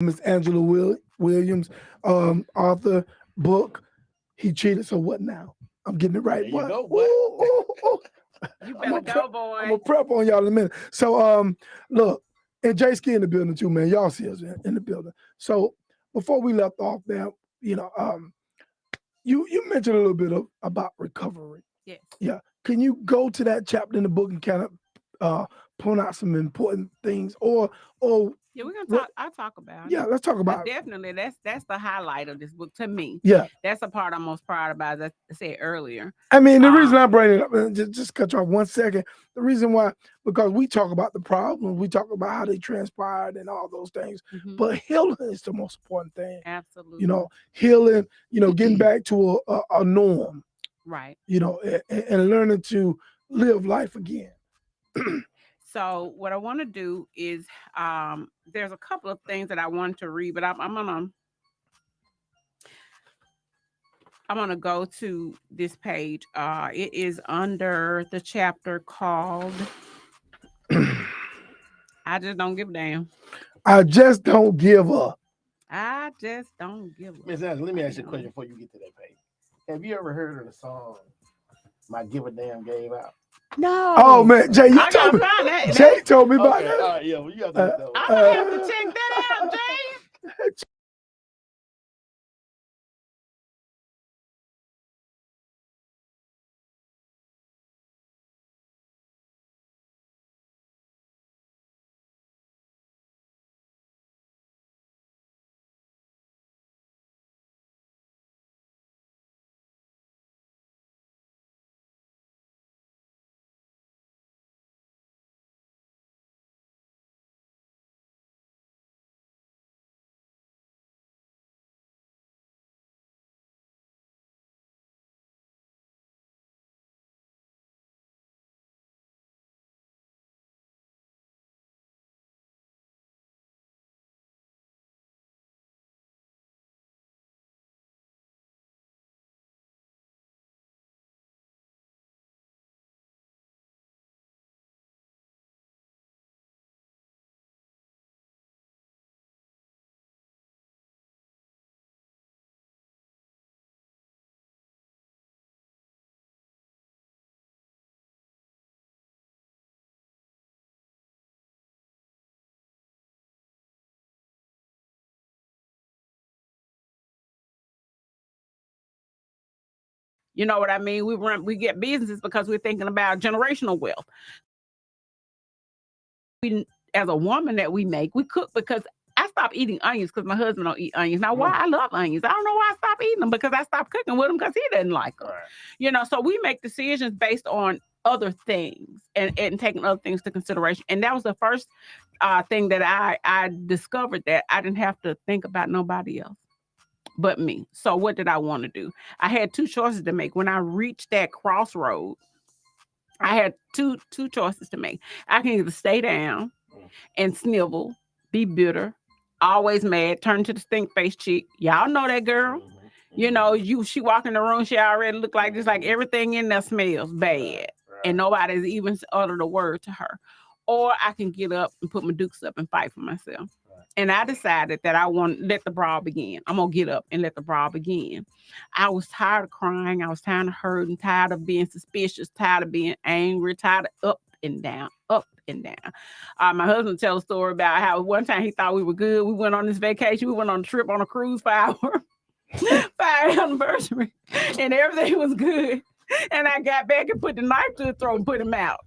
Miss Angela Williams, author, book. He cheated, so what now? I'm getting it right. There you What? go, Ooh, boy. ooh, ooh. You I'm better a prep. go, I'm a boy. prep on y'all in a minute. So look, and Jay Ski in the building too, man. Y'all see us in the building. So before we left off, there, you know, you mentioned a little bit about recovery. Yes. Yeah. Can you go to that chapter in the book and kind of point out some important things, or Yeah, we're gonna what? talk. I'll talk about it. Yeah, let's talk about it. Definitely, that's the highlight of this book to me. Yeah. That's the part I'm most proud about, as I said earlier. I mean, the reason Um, I bring it up, and just cut you off 1 second. The reason why, because we talk about the problems, we talk about how they transpired and all those things, mhm, but healing is the most important thing. You absolutely know, healing. You know, getting back to a norm. right. You know, and learning to live life again. So what I want to do is, there's a couple of things that I want to read, but I'm gonna go to this page. It is under the chapter called "I Just Don't Give a Damn." I just don't give up. I just don't give Miss a Angela, let me ask you a damn. question before you get to that page. Have you ever heard of the song "My Give a Damn" gave out? Oh No, man, Jay, you I told gotta me. find that. Jay told me about Okay, all that. right, yeah, well, you have to Uh, look that one I'm up. gonna have to uh, check that out, Jay. You know what I mean? We get businesses because we're thinking about generational wealth. We, as a woman that we make, we cook because I stopped eating onions because my husband don't eat onions. Now, why I love onions? I don't know why I stopped eating them, because I stopped cooking with him because he didn't like them. Right. You know, so we make decisions based on other things, and taking other things to consideration. And that was the first thing that I discovered, that I didn't have to think about nobody else but me. So what did I want to do? I had two choices to make. When I reached that crossroad, I had two choices to make. I can either stay down and snivel, be bitter, always mad, turn to the stink face chick. Y'all know that girl. You know, she walk in the room, she already look like, just like everything in there smells bad. And nobody's even uttered a word to her. Or I can get up and put my dukes up and fight for myself. And I decided that I want to let the brawl begin. I'm gonna get up and let the brawl begin. I was tired of crying. I was tired of hurting, tired of being suspicious, tired of being angry, tired of up and down, up and down. My husband tell a story about how one time he thought we were good. We went on this vacation. We went on a trip on a cruise for our for our anniversary, and everything was good. And I got back and put the knife to the throat and put him out.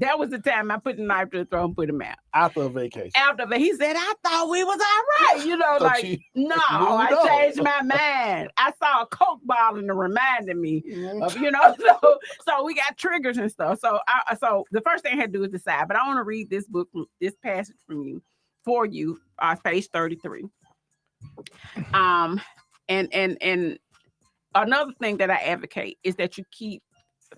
That was the time I put the knife to the throat and put him out. After a vacation. After, but he said, I thought we was all right. You know, Thought like, you no, moved I on. changed my mind. I saw a Coke bottle and it reminded me Mhm. of, so we got triggers and stuff. So the first thing I had to do is decide. But I want to read this book, this passage for you, page 33. And another thing that I advocate is that you keep.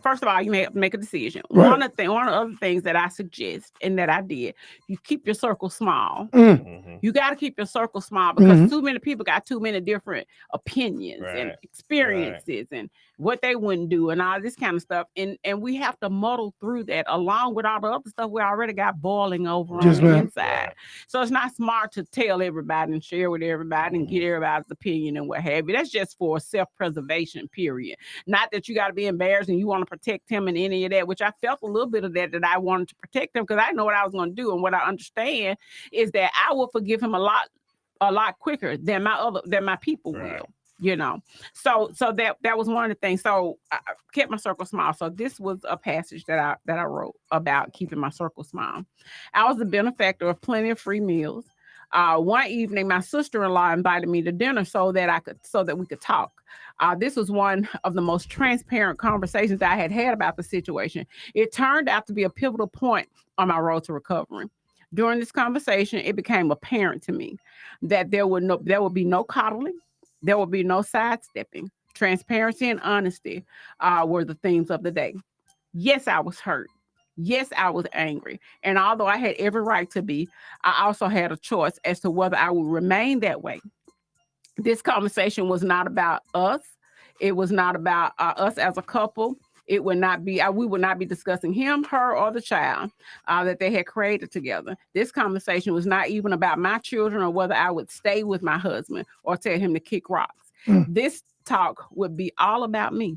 First of all, you may make a decision. Right. One of the other things that I suggest and that I did, you keep your circle small. Mm. You got to keep your circle small, because too many people got too many different opinions and Right. experiences, and what they wouldn't do, and all this kind of stuff. And we have to muddle through that along with all the other stuff we already got boiling over Yes, on the ma'am. inside. So it's not smart to tell everybody and share with everybody and get everybody's opinion and what have you. That's just for self-preservation, period. Not that you got to be embarrassed and you want to protect him and any of that, which I felt a little bit of that I wanted to protect him because I know what I was going to do. And what I understand is that I will forgive him a lot quicker than my people will. You know, so that was one of the things. So I kept my circle small. So this was a passage that I wrote about keeping my circle small. I was the benefactor of plenty of free meals. One evening, my sister-in-law invited me to dinner so that we could talk. This was one of the most transparent conversations I had about the situation. It turned out to be a pivotal point on my road to recovery. During this conversation, it became apparent to me that there would be no coddling. There will be no sidestepping. Transparency and honesty were the themes of the day. Yes, I was hurt. Yes, I was angry. And although I had every right to be, I also had a choice as to whether I would remain that way. This conversation was not about us. It was not about us as a couple. It would not be, we would not be discussing him, her, or the child that they had created together. This conversation was not even about my children or whether I would stay with my husband or tell him to kick rocks. This talk would be all about me.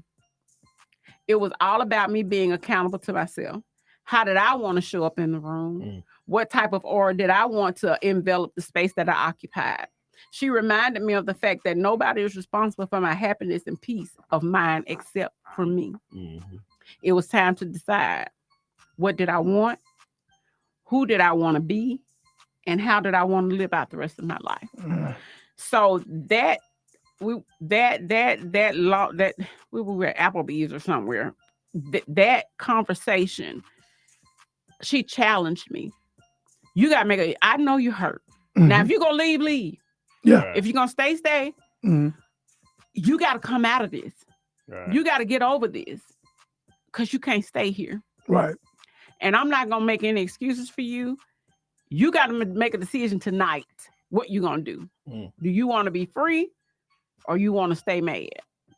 It was all about me being accountable to myself. How did I want to show up in the room? What type of aura did I want to envelop the space that I occupied? She reminded me of the fact that nobody is responsible for my happiness and peace of mind except for me. It was time to decide, what did I want? Who did I want to be? And how did I want to live out the rest of my life? So we were at Applebee's or somewhere. That conversation, she challenged me. You got to make it. I know you're hurt. Now, if you're going to leave, leave. Yeah. If you're going to stay. You got to come out of this. You got to get over this because you can't stay here. Right. And I'm not going to make any excuses for you. You got to make a decision tonight what you're going to do. Do you want to be free or you want to stay mad?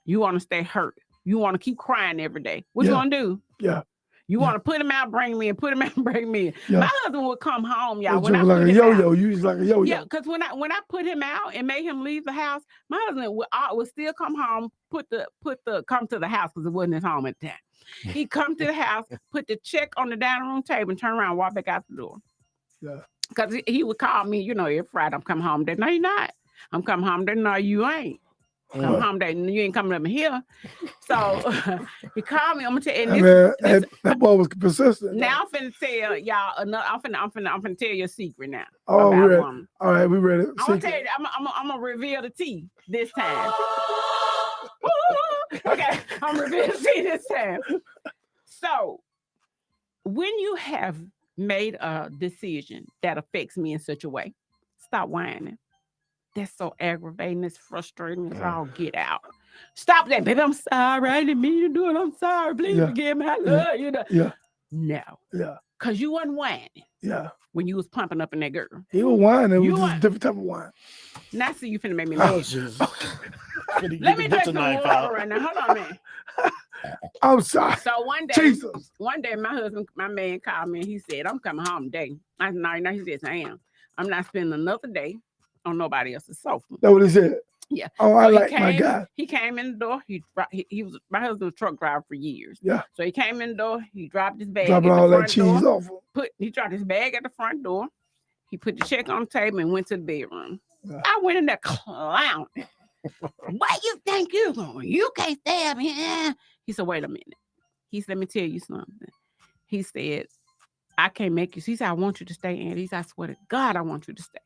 You want to stay hurt? You want to keep crying every day? What you going to do? Yeah. You want to put him out, bring me in, put him out, bring me in. Yeah. My husband would come home, y'all. When like a yo-yo. You was like a yo-yo. Yeah, because when I put him out and made him leave the house, my husband would still come home, come to the house because it wasn't his home at the time. He'd come to the house, put the check on the dining room table, and turn around, walk back out the door. Yeah. Because he would call me, every Friday, I'm coming home. No, you're not. I'm coming home. No, you ain't. Come home, you ain't coming up here. So he called me. I'm gonna tell you. That boy was persistent. Now I'm finna tell y'all another. I'm finna tell you a secret now. Oh, we're ready. All right, we ready. I'm gonna tell you. I'm gonna reveal the tea this time. Okay, I'm revealing the tea this time. So when you have made a decision that affects me in such a way, stop whining. That's so aggravating. It's frustrating. It's all get out. Stop that, baby. I'm sorry. I didn't mean to do it. I'm sorry. Please forgive me. I love you. Yeah. No. Yeah. Because you wasn't whining. Yeah. When you was pumping up in that girl. He was whining. It was just a different type of wine. Now see you finna make me mad. Let me drink some water right now. Hold on, man. I'm sorry. So one day my man called me and he said, I'm coming home today. I said, no, he says, I am. I'm not spending another day on nobody else's sofa. That's what he said. Yeah. Oh, I like my guy. He came in the door. He was my husband was a truck driver for years. Yeah. So he came in the door. He dropped his bag. Dropping all that cheese off. He dropped his bag at the front door. He put the check on the table and went to the bedroom. Yeah. I went in there clowning. What you think you're going? You can't stay up here. He said, wait a minute. He said, let me tell you something. He said, I can't make you. He said, I want you to stay, Andy. He said, I swear to God, I want you to stay.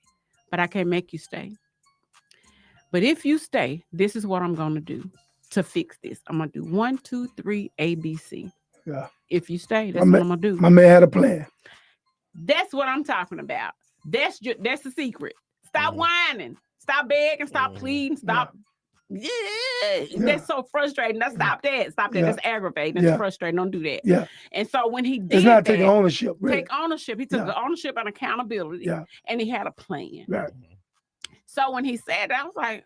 But I can't make you stay. But if you stay, this is what I'm going to do to fix this. I'm going to do 1, 2, 3, ABC. Yeah. If you stay, that's what I'm going to do. My man had a plan. That's what I'm talking about. That's the secret. Stop whining. Stop begging. Stop pleading. Stop. Yeah. That's so frustrating. Stop that. Stop that. That's aggravating. That's frustrating. Don't do that. Yeah. And so when he did it's not taking ownership. Really. Take ownership. He took the ownership and accountability. Yeah. And he had a plan. Right. So when he said that, I was like,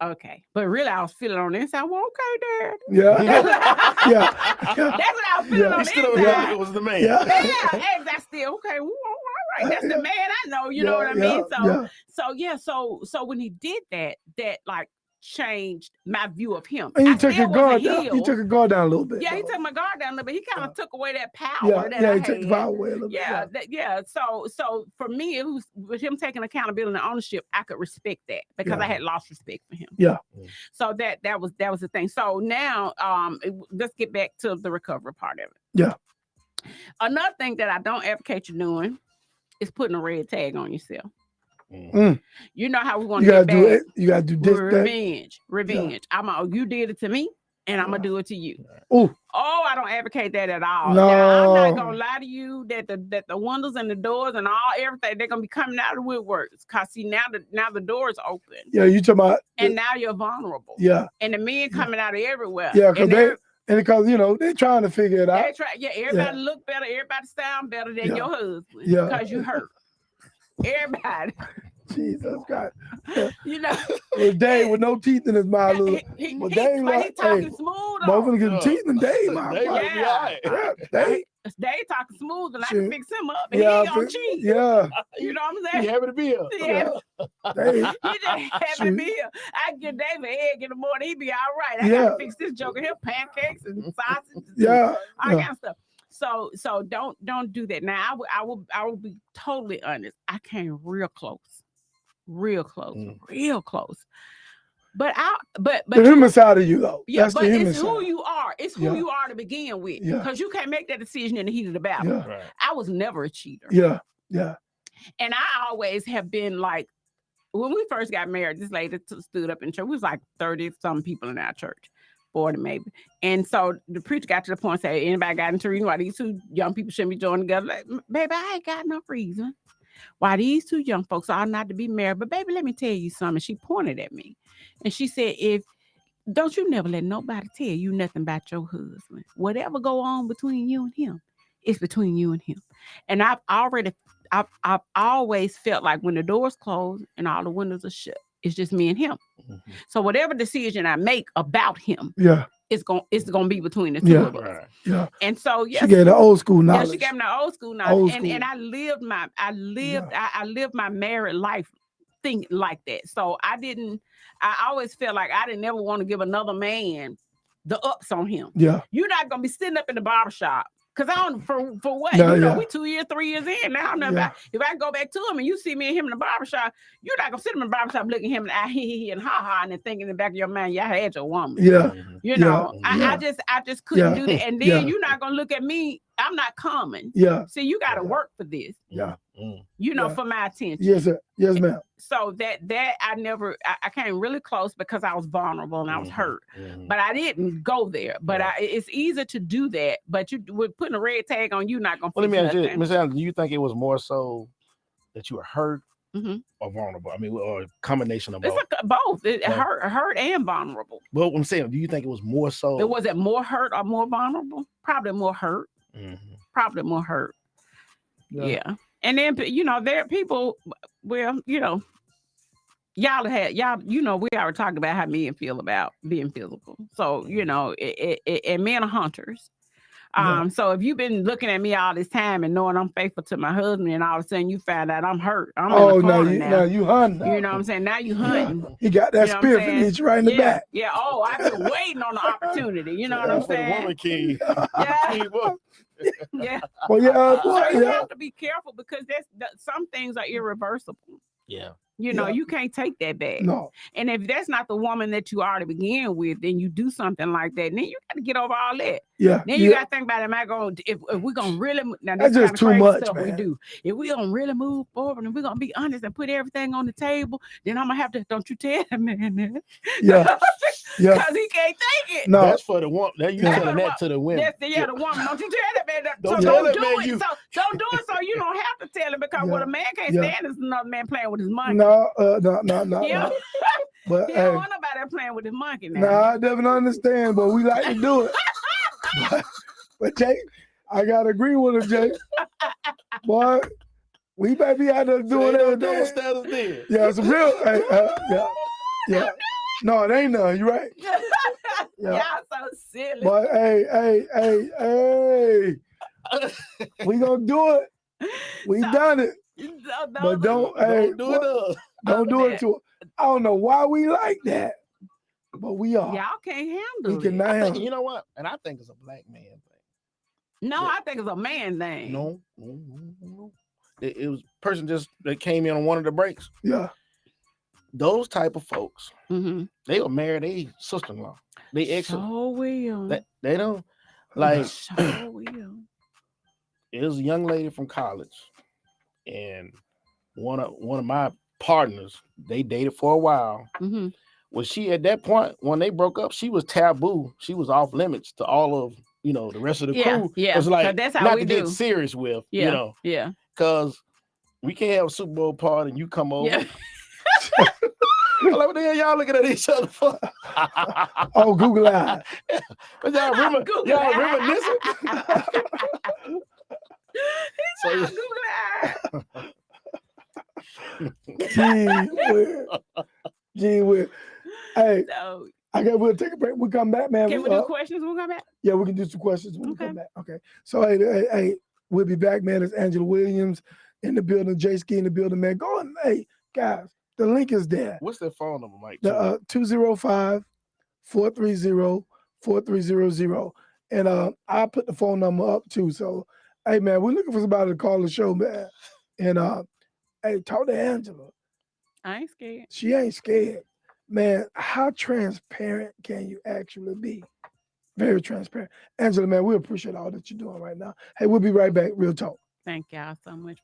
Okay. But really, I was feeling on the inside. Well, okay, Dad. Yeah. Yeah. That's what I was feeling Yeah. on He the stood over inside. there like it was the man. Yeah. Yeah, and that's still okay. Well, all right, that's the man I know. You know what I mean? So when he did that, like changed my view of him. And you I took still your guard wasn't down. You healed. took your guard down a little bit. Yeah, he though. took my guard down a little bit. He kind of took away that power Yeah, that yeah, I he took the had. power away a little bit. Yeah. So for me, it was with him taking accountability and ownership. I could respect that because I had lost respect for him. Yeah. So that was the thing. So now, let's get back to the recovery part of it. Yeah. Another thing that I don't advocate you doing is putting a red tag on yourself. Mm. You know how we want You to gotta get do back. it. You gotta do this. Revenge. You did it to me, and I'm gonna do it to you. Ooh. Oh, I don't advocate that at all. No. Now, I'm not gonna lie to you that the windows and the doors and everything they're gonna be coming out of the woodworks. Cause see now the door is open. Yeah, you talking about? And now you're vulnerable. Yeah. And the men coming out of everywhere. Yeah, because and because they're trying to figure it out. Everybody look better. Everybody sound better than your husband. Yeah. Because you hurt. Everybody. Jesus God. You know. With Dave with no teeth in his mouth. He Dave talking smooth. Motherfucker get teeth in Dave mouth. Dave talking smooth and I can fix him up and he ain't gonna cheat. Yeah. You know what I'm saying? He happy to be here. Yeah. Dave. He just happy to be here. I can give Dave an egg in the morning, he be all right. I gotta fix this joker here, pancakes and sausages. Yeah. All kind of stuff. So don't do that. Now I will be totally honest. I came real close. But the human side of you though. Yeah, that's but the human it's side. who you are. It's who you are to begin with. Because you can't make that decision in the heat of the battle. Yeah. Right. I was never a cheater. Yeah. Yeah. And I always have been like, when we first got married, this lady stood up in church. We was like 30-some people in our church. 40 maybe. And so the preacher got to the point and said, anybody got into reason why these two young people shouldn't be joining together? Like, baby, I ain't got no reason why these two young folks are not to be married. But baby, let me tell you something. She pointed at me and she said, don't you never let nobody tell you nothing about your husband. Whatever go on between you and him, it's between you and him. And I've always felt like when the doors closed and all the windows are shut, it's just me and him. Mm-hmm. So whatever decision I make about him, it's gonna be between the two of us. Right. Yeah. And so she gave the old school knowledge. Yeah, she gave me the old school knowledge. And I lived my married life thinking like that. So I always felt like I didn't never want to give another man the ups on him. Yeah. You're not gonna be sitting up in the barbershop. Cause I don't for what? No, we 2 years, 3 years in now. If I go back to him and you see me and him in the barbershop, you're not gonna sit him in the barbershop looking at him and I and ha and then thinking in the back of your mind, y'all had your woman. Yeah. You know, I just couldn't do that. And then you're not gonna look at me. I'm not coming. Yeah. See, you gotta work for this. Yeah. You know, for my attention. Yes, sir. Yes, ma'am. So that I came really close because I was vulnerable and I was hurt. But I didn't go there. But it's easy to do that. But you with putting a red tag on you, not gonna. Well, let me ask you, Ms. Allen, do you think it was more so that you were hurt or vulnerable? I mean, or a combination of both. It's both. It hurt and vulnerable. Well, I'm saying, do you think it was more so? Was it more hurt or more vulnerable? Probably more hurt. Probably more hurt. Yeah. And then, there are people, well, we already talked about how men feel about being physical. So, and men are hunters. So if you've been looking at me all this time and knowing I'm faithful to my husband and all of a sudden you find out I'm hurt. I'm in the corner now. You hunting. You know what I'm saying? Now you hunting. He got that spirit that hits you right in the back. Yeah. Oh, I've been waiting on the opportunity. You know what I'm saying? For the woman king. Yeah. Well, so you have to be careful because some things are irreversible. Yeah. You can't take that back. No. And if that's not the woman that you are to begin with, then you do something like that. Then you got to get over all that. Yeah. Then you got to think about, am I going to, if we're going to really, now that's just too much, stuff man. we do. If we're going to really move forward and we're going to be honest and put everything on the table, then I'm going to have to, don't you tell that man that. Yeah. Because he can't take it. No. That's for the woman. You telling that to the women. The woman. Don't you tell that man that. Don't tell that man you. So don't do it so you don't have to tell him because what a man can't stand is another man playing with his money. No. But he don't want nobody playing with his monkey now. Nah, I definitely understand, but we like to do it. but Jake, I gotta agree with him, Jake. Boy, we might be out there doing everything. Status there. Yeah, it's real. No, it ain't none. You right. Yeah. Y'all so silly. But hey, we gonna do it. We done it. But don't do it. Don't do it to. I don't know why we like that, but we are. Y'all can't handle We it. cannot handle it. You know what? And I think it's a black man thing. No, I think it's a man thing. No. It was a person just that came in on one of the breaks. Yeah. Those type of folks, Mm-hmm. they will marry their sister-in-law. They ex. So will. They don't like. So will. It was a young lady from college, and one of my partners, they dated for a while. Mm-hmm. Well, she at that point when they broke up, she was taboo. She was off limits to all of the rest of the crew. Yeah, It was like that's how not we to do. get serious with. Yeah, yeah. Because we can't have a Super Bowl party and you come over. Yeah. Like, what the hell y'all looking at each other for? Oh, Google Eyes. But y'all remember this? Gee whiz. Hey, So, I guess we'll take a break. We'll come back, man. can we do questions? We'll come back. Yeah, we can do some questions when we Okay. come back. Okay. So hey, we'll be back, man. It's Angela Williams in the building, Jay Ski in the building, man. Go on, hey, guys. The link is there. What's their phone number, Mike? The 205-430-4300. And I'll put the phone number up too. So hey man, we're looking for somebody to call the show, man. And hey, talk to Angela. I ain't scared. She ain't scared. Man, how transparent can you actually be? Very transparent. Angela, man, we appreciate all that you're doing right now. Hey, we'll be right back. Real talk. Thank y'all so much.